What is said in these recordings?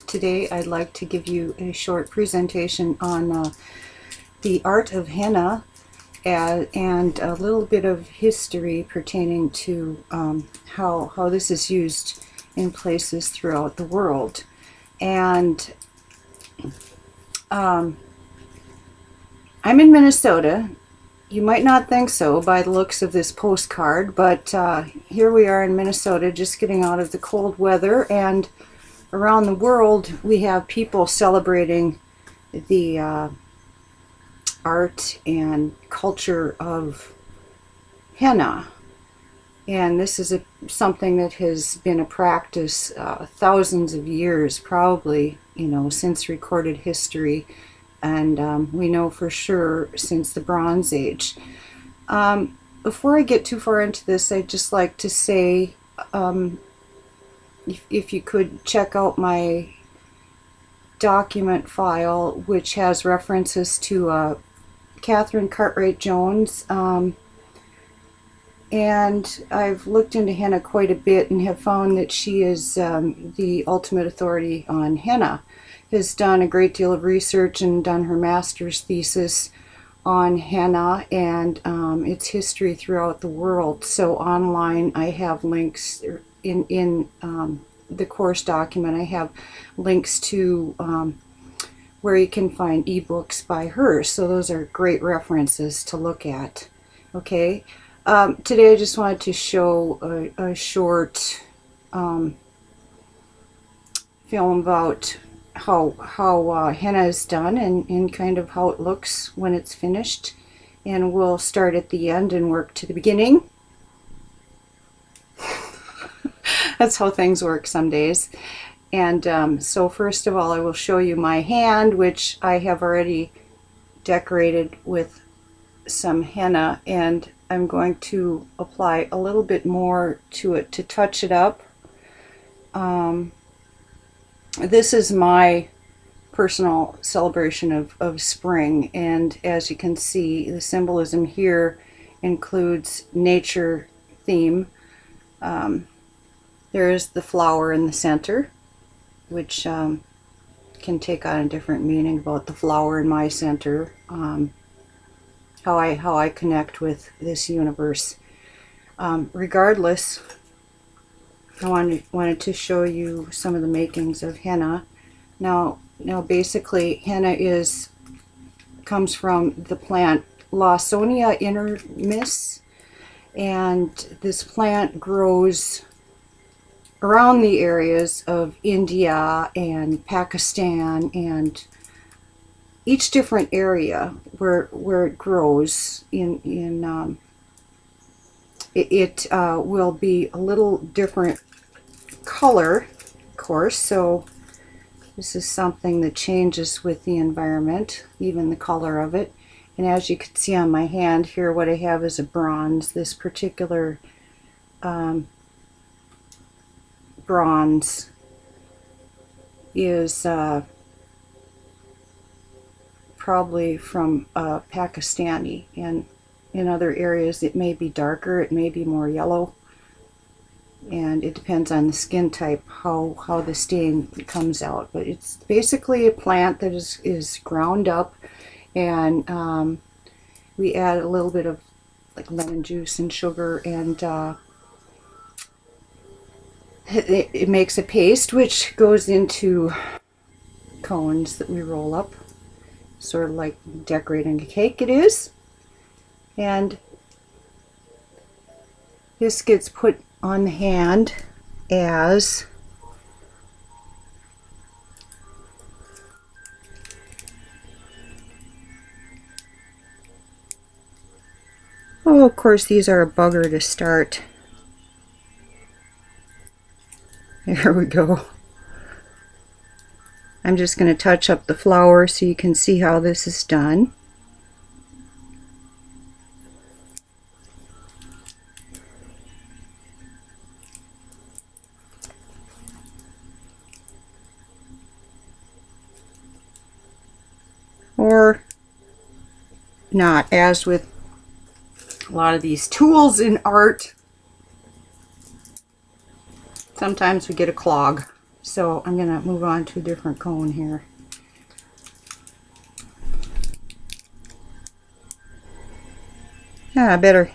Today I'd like to give you a short presentation on the art of henna and a little bit of history pertaining to how this is used in places throughout the world. And I'm in Minnesota. You might not think so by the looks of this postcard, but here we are in Minnesota, just getting out of the cold weather, and around the world we have people celebrating the art and culture of henna. And this is something that has been a practice thousands of years, probably, since recorded history. And we know for sure since the Bronze Age. Before I get too far into this, I'd just like to say, if you could check out my document file, which has references to Catherine Cartwright Jones. And I've looked into henna quite a bit and have found that she is the ultimate authority on henna. Has done a great deal of research and done her master's thesis on henna and its history throughout the world. So online I have links in the course document. I have links to where you can find ebooks by her. So those are great references to look at. Okay, today I just wanted to show a short film about how henna is done and kind of how it looks when it's finished, and we'll start at the end and work to the beginning. That's how things work some days. And so first of all, I will show you my hand, which I have already decorated with some henna, and I'm going to apply a little bit more to it to touch it up. This is my personal celebration of spring, and as you can see, the symbolism here includes nature theme. There is the flower in the center, which can take on a different meaning about the flower in my center, how I connect with this universe. Regardless, I wanted to show you some of the makings of henna. Now basically henna comes from the plant Lawsonia intermis, and this plant grows around the areas of India and Pakistan, and each different area where it grows it will be a little different color, of course. So this is something that changes with the environment, even the color of it. And as you can see on my hand here, what I have is a bronze. This particular bronze is probably from Pakistani, and in other areas it may be darker, it may be more yellow, and it depends on the skin type how the stain comes out. But it's basically a plant that is ground up, and we add a little bit of like lemon juice and sugar, and it makes a paste which goes into cones that we roll up, sort of like decorating a cake it is. And this gets put on the hand as of course these are a bugger to start. There we go. I'm just going to touch up the flower so you can see how this is done. Or not, as with a lot of these tools in art, sometimes we get a clog. So I'm going to move on to a different cone here. Yeah, better.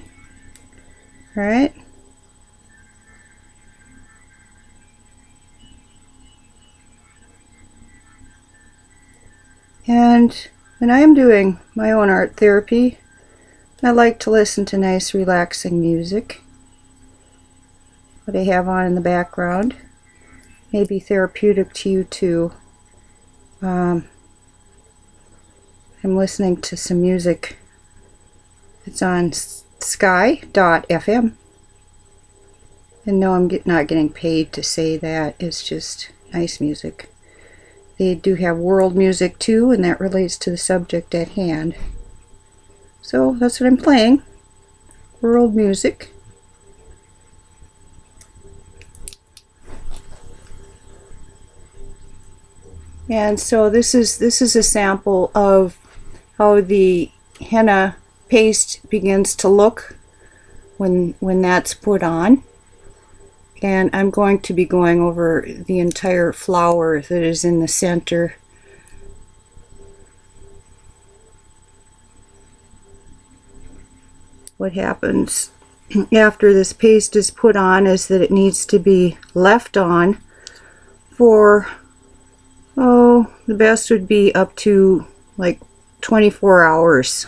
All right. And when I am doing my own art therapy, I like to listen to nice relaxing music. What I have on in the background may be therapeutic to you too. I'm listening to some music. It's on sky.fm. And no, I'm not getting paid to say that. It's just nice music. They do have world music too, and that relates to the subject at hand. So that's what I'm playing. World music. And so this is a sample of how the henna paste begins to look when that's put on. And I'm going to be going over the entire flower that is in the center. What happens after this paste is put on is that it needs to be left on for, oh, the best would be up to like 24 hours.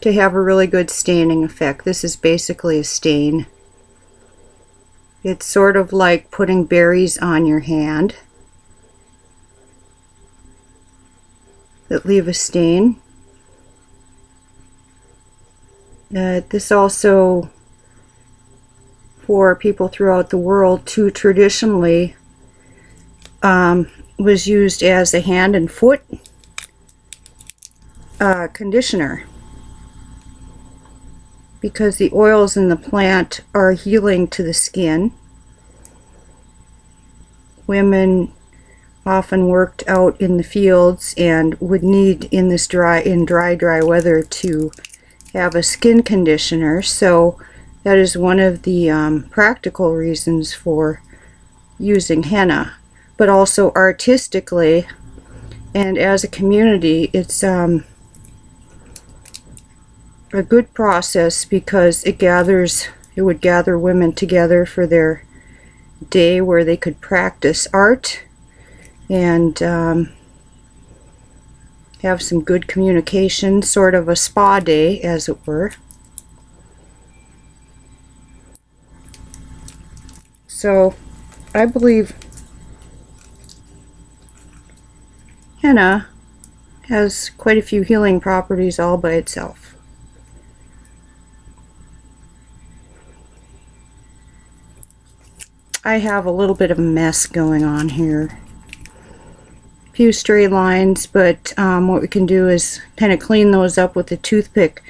To have a really good staining effect. This is basically a stain. It's sort of like putting berries on your hand that leave a stain. This also, for people throughout the world too, traditionally was used as a hand and foot conditioner, because the oils in the plant are healing to the skin. Women often worked out in the fields and would need in this dry weather to have a skin conditioner, so that is one of the practical reasons for using henna. But also artistically and as a community, it's a good process because it would gather women together for their day where they could practice art and have some good communication, sort of a spa day as it were. So I believe henna has quite a few healing properties all by itself. I have a little bit of a mess going on here. A few stray lines, but what we can do is kind of clean those up with a toothpick.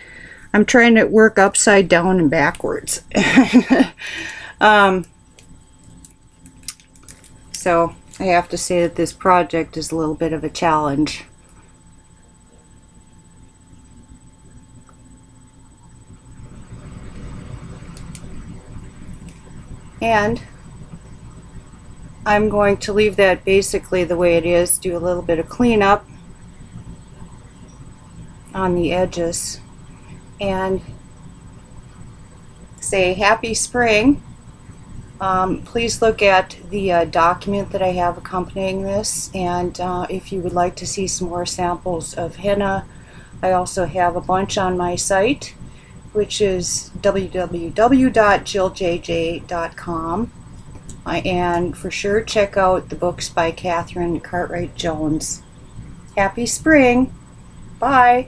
I'm trying to work upside down and backwards. So I have to say that this project is a little bit of a challenge. And I'm going to leave that basically the way it is, do a little bit of cleanup on the edges, and say happy spring. Please look at the document that I have accompanying this, and if you would like to see some more samples of henna, I also have a bunch on my site, which is www.jilljj.com. And for sure check out the books by Catherine Cartwright Jones. Happy spring! Bye!